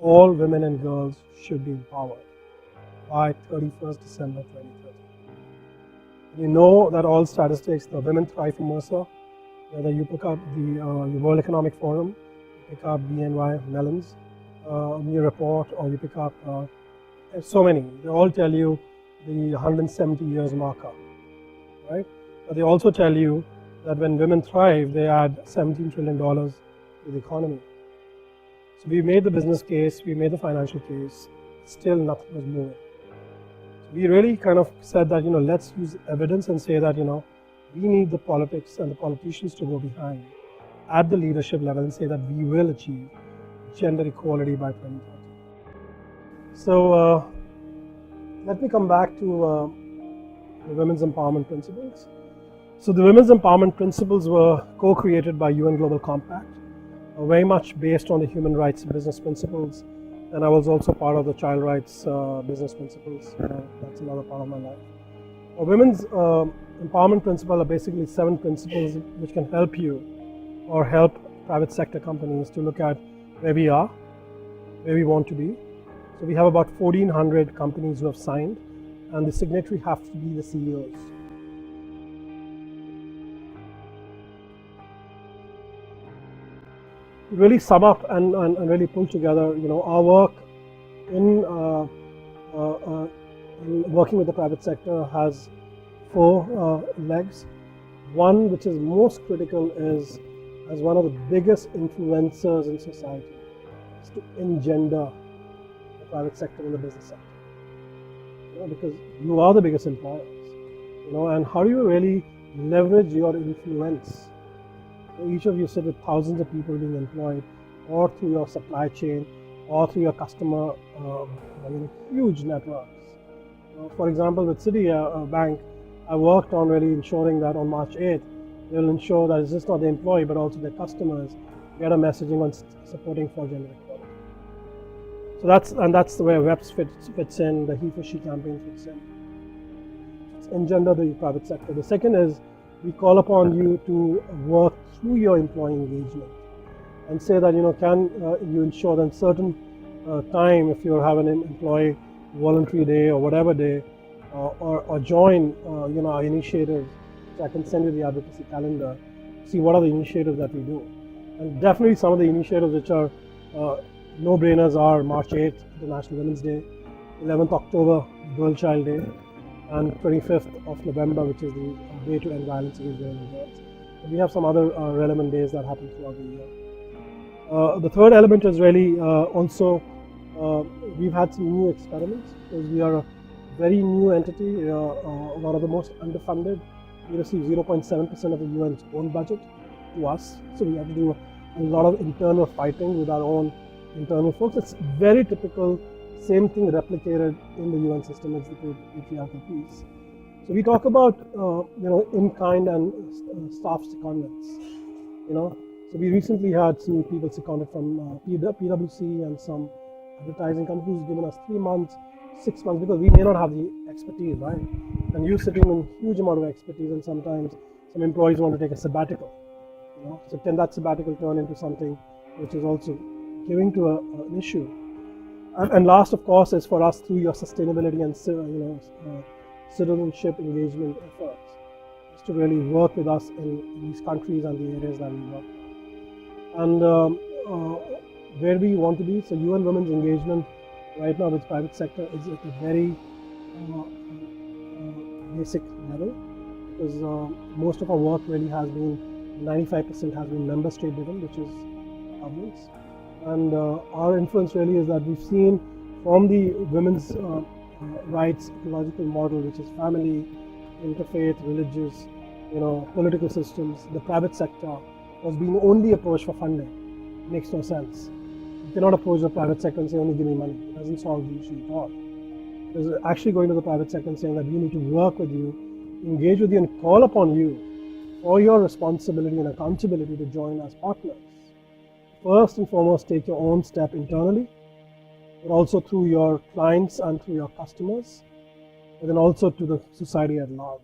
all women and girls should be empowered by 31st December 2030. You know that all statistics, the Women Thrive for Mercer, whether you pick up the World Economic Forum, you pick up BNY Mellon's new report, or you pick up so many, they all tell you the 170 years marker, right? But they also tell you that when women thrive, they add $17 trillion to the economy. So we made the business case, we made the financial case, still nothing was moving. So we really kind of said that, let's use evidence and say that, we need the politics and the politicians to go behind at the leadership level and say that we will achieve gender equality by 2030. So let me come back to the Women's Empowerment Principles. So the Women's Empowerment Principles were co-created by UN Global Compact, very much based on the human rights business principles, and I was also part of the child rights business principles. That's another part of my life. Women's empowerment principles are basically 7 principles which can help you or help private sector companies to look at where we are, where we want to be. So we have about 1,400 companies who have signed, and the signatory have to be the CEOs. To really sum up and really pull together, our work in working with the private sector has 4 legs. One, which is most critical, is as one of the biggest influencers in society, is to engender the private sector and the business sector. Because you are the biggest employers. And how do you really leverage your influence? Each of you sit with thousands of people being employed, or through your supply chain, or through your customer, huge networks. For example, with Citi Bank, I worked on really ensuring that on March 8th, they'll ensure that it's just not the employee, but also their customers get a messaging on supporting for gender equality. So that's the way WEPS fits in, the He for She campaign fits in. It's engender the private sector. The second is, we call upon you to work through your employee engagement and say that, can you ensure that certain time, if you have an employee voluntary day or whatever day, or join our initiatives. So I can send you the advocacy calendar, see what are the initiatives that we do. And definitely some of the initiatives which are no-brainers are March 8th, International Women's Day, 11th October, Girl Child Day, and 25th of November, which is the Day to End Violence Against Women and Girls. And we have some other relevant days that happen throughout the year. The third element is really also, we've had some new experiments because we are a very new entity, one of the most underfunded. We receive 0.7% of the UN's own budget to us, so we have to do a lot of internal fighting with our own internal folks. It's very typical, same thing replicated in the UN system as the patriarchal piece. So we talk about in-kind and staff secondments. So we recently had some people seconded from PwC and some advertising companies who's given us 3 months, 6 months, because we may not have the expertise, right? And you're sitting in huge amount of expertise, and sometimes some employees want to take a sabbatical. So can that sabbatical turn into something which is also giving to an issue? And last, of course, is for us through your sustainability and citizenship engagement efforts, is to really work with us in these countries and the areas that we work in. And where we want to be, so UN Women's engagement right now with private sector is at a very basic level, because most of our work really has been, 95% has been member state driven, which is governments. And our influence really is that we've seen from the women's rights ecological model, which is family, interfaith, religious, political systems, the private sector was being only approached for funding. It makes no sense. You cannot approach the private sector and say, only give me money. It doesn't solve the issue at all. It's actually going to the private sector and saying that we need to work with you, engage with you, and call upon you for your responsibility and accountability to join as partners. First and foremost, take your own step internally, but also through your clients and through your customers, and then also to the society at large.